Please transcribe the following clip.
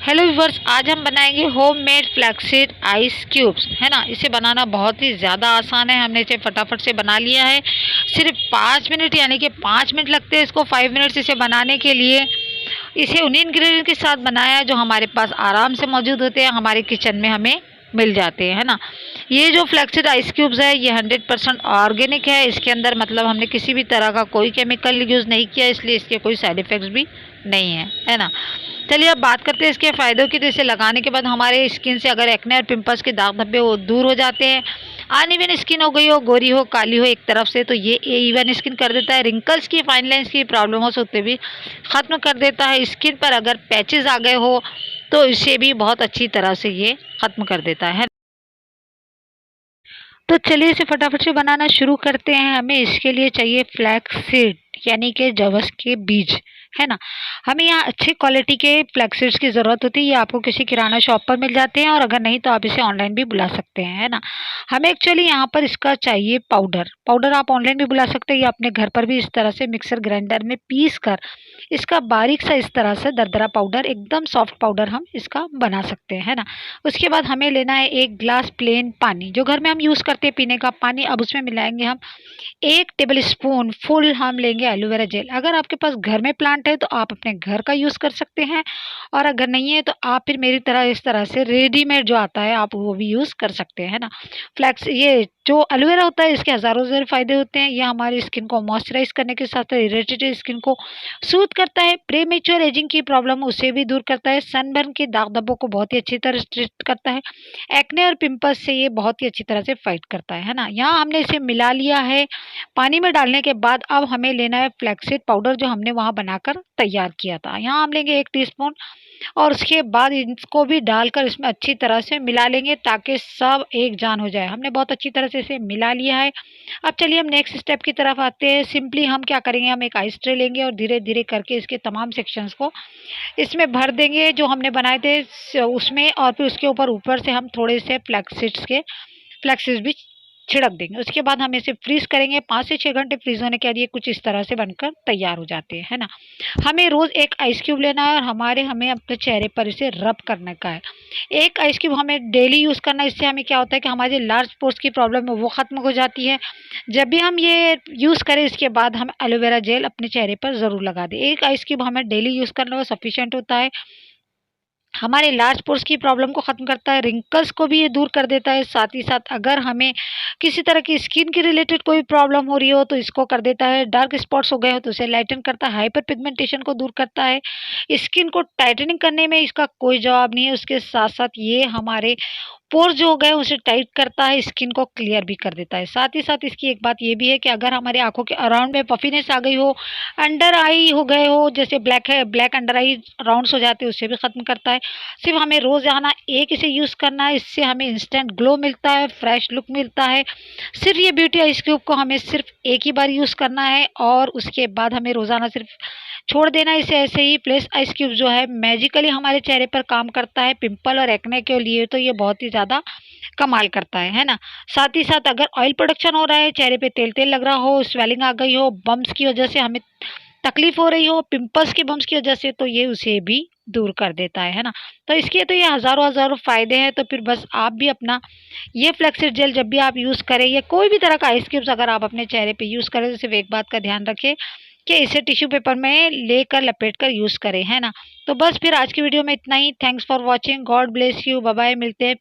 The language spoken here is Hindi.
हेलो व्यूवर्स, आज हम बनाएंगे होममेड फ्लैक्सीड आइस क्यूब्स, है ना। इसे बनाना बहुत ही ज़्यादा आसान है। हमने इसे फटाफट से बना लिया है। सिर्फ 5 मिनट यानी कि 5 मिनट लगते हैं इसको 5 मिनट्स इसे बनाने के लिए। इसे उन्हीं इंग्रेडिएंट के साथ बनाया है जो हमारे पास आराम से मौजूद होते हैं, हमारे किचन में हमें मिल जाते हैं, है ना। ये जो फ्लैक्सीड आइस क्यूब्स है ये 100% ऑर्गेनिक है। इसके अंदर मतलब हमने किसी भी तरह का कोई केमिकल यूज़ नहीं किया, इसलिए इसके कोई साइड इफ़ेक्ट्स भी नहीं है ना। चलिए अब बात करते हैं इसके फ़ायदों की। तो इसे लगाने के बाद हमारे स्किन से अगर एक्ने और पिंपल्स के दाग धब्बे वो दूर हो जाते हैं। अनइवन स्किन हो गई हो, गोरी हो, काली हो एक तरफ से, तो ये इवन स्किन कर देता है। रिंकल्स की, फाइन लाइन्स की प्रॉब्लम्स होते भी ख़त्म कर देता है। स्किन पर अगर पैचेस आ गए हो तो इसे भी बहुत अच्छी तरह से ये ख़त्म कर देता है। तो चलिए इसे फटाफट से बनाना शुरू करते हैं। हमें इसके लिए चाहिए फ्लैक्स सीड यानी कि जवस के बीज, है ना। हमें यहाँ अच्छी क्वालिटी के फ्लैक्स सीड्स की ज़रूरत होती है। ये आपको किसी किराना शॉप पर मिल जाते हैं, और अगर नहीं तो आप इसे ऑनलाइन भी बुला सकते हैं, है ना। हमें एक्चुअली यहाँ पर इसका चाहिए पाउडर आप ऑनलाइन भी बुला सकते हैं या अपने घर पर भी इस तरह से मिक्सर ग्राइंडर में पीस कर इसका बारीक सा इस तरह से दरदरा पाउडर, एकदम सॉफ्ट पाउडर हम इसका बना सकते हैं, है ना। उसके बाद हमें लेना है 1 ग्लास प्लेन पानी, जो घर में हम यूज़ करते हैं पीने का पानी। अब उसमें मिलाएंगे हम 1 टेबल स्पून फुल हम लेंगे एलोवेरा जेल। अगर आपके पास घर में प्लांट है तो आप अपने घर का यूज़ कर सकते हैं, और अगर नहीं है तो आप फिर मेरी तरह इस तरह से रेडीमेड जो आता है आप वो भी यूज़ कर सकते हैं, है ना। फ्लैक्स ये जो एलोवेरा होता है इसके हज़ारों से फ़ायदे होते हैं। ये हमारी स्किन को मॉइस्चराइज करने के साथ साथ इरिटेटेड स्किन को सूद करता है। प्रीमेच्योर एजिंग की प्रॉब्लम उसे भी दूर करता है। सनबर्न के दाग धब्बों को बहुत ही अच्छी तरह ट्रीट करता है। एक्ने और पिंपल्स से ये बहुत ही अच्छी तरह से फाइट करता है ना। यहाँ हमने इसे मिला लिया है पानी में डालने के बाद। अब हमें लेना है फ्लैक्सीड पाउडर जो हमने वहाँ बनाकर तैयार किया था। यहाँ हम लेंगे 1 टीस्पून, और उसके बाद इसको भी डालकर इसमें अच्छी तरह से मिला लेंगे ताकि सब एक जान हो जाए। हमने बहुत अच्छी तरह से इसे मिला लिया है। अब चलिए हम नेक्स्ट स्टेप की तरफ आते हैं। सिंपली हम क्या करेंगे, हम एक आइस ट्रे लेंगे और धीरे धीरे करके इसके तमाम सेक्शंस को इसमें भर देंगे जो हमने बनाए थे उसमें, और फिर उसके ऊपर से हम थोड़े से फ्लैक्सीड्स भी छिड़क देंगे। उसके बाद हम इसे फ्रीज करेंगे। 5 से 6 घंटे फ्रीज होने के बाद ये कुछ इस तरह से बनकर तैयार हो जाते हैं, है ना। हमें रोज़ एक आइस क्यूब लेना है और हमें अपने चेहरे पर इसे रब करने का है। एक आइस क्यूब हमें डेली यूज़ करना है। इससे हमें क्या होता है कि हमारी लार्ज पोर्स की प्रॉब्लम है वो ख़त्म हो जाती है। जब भी हम ये यूज़ करें इसके बाद हम एलोवेरा जेल अपने चेहरे पर ज़रूर लगा दें। एक आइस क्यूब हमें डेली यूज़ करना वो सफिशिएंट होता है। हमारे लार्ज पोर्स की प्रॉब्लम को ख़त्म करता है। रिंकल्स को भी ये दूर कर देता है। साथ ही साथ अगर हमें किसी तरह की स्किन के रिलेटेड कोई प्रॉब्लम हो रही हो तो इसको कर देता है। डार्क स्पॉट्स हो गए हो तो उसे लाइटन करता है। हाइपर पिगमेंटेशन को दूर करता है। स्किन को टाइटनिंग करने में इसका कोई जवाब नहीं है। उसके साथ साथ ये हमारे पोर्स जो हो गए उसे टाइट करता है, स्किन को क्लियर भी कर देता है। साथ ही साथ इसकी एक बात ये भी है कि अगर हमारी आंखों के अराउंड में पफीनेस आ गई हो, अंडर आई हो गए हो, जैसे ब्लैक अंडर आई राउंड्स हो जाते हैं, उसे भी ख़त्म करता है। सिर्फ हमें रोज़ाना एक इसे यूज़ करना है। इससे हमें इंस्टेंट ग्लो मिलता है, फ्रेश लुक मिलता है। सिर्फ ये ब्यूटी आइस क्यूब को हमें सिर्फ एक ही बार यूज़ करना है, और उसके बाद हमें रोज़ाना सिर्फ छोड़ देना इसे ऐसे ही। प्लेस आइस क्यूब जो है मैजिकली हमारे चेहरे पर काम करता है। पिंपल और एक्ने के लिए तो ये बहुत ही ज़्यादा कमाल करता है ना। साथ ही साथ अगर ऑयल प्रोडक्शन हो रहा है, चेहरे पे तेल तेल लग रहा हो, स्वेलिंग आ गई हो, बम्स की वजह से हमें तकलीफ हो रही हो, पिंपल्स के बम्स की वजह से, तो ये उसे भी दूर कर देता है ना। तो इसके तो ये हज़ारों हज़ारों फ़ायदे हैं। तो फिर बस आप भी अपना ये फ्लैक्सीड जेल जब भी आप यूज़ करें या कोई भी तरह का आइस क्यूब्स अगर आप अपने चेहरे पे यूज़ करें तो सिर्फ एक बात का ध्यान रखें कि इसे टिश्यू पेपर में लेकर लपेट कर यूज़ करें, है ना। तो बस फिर आज की वीडियो में इतना ही। Thanks for watching. God bless you. Bye bye. मिलते हैं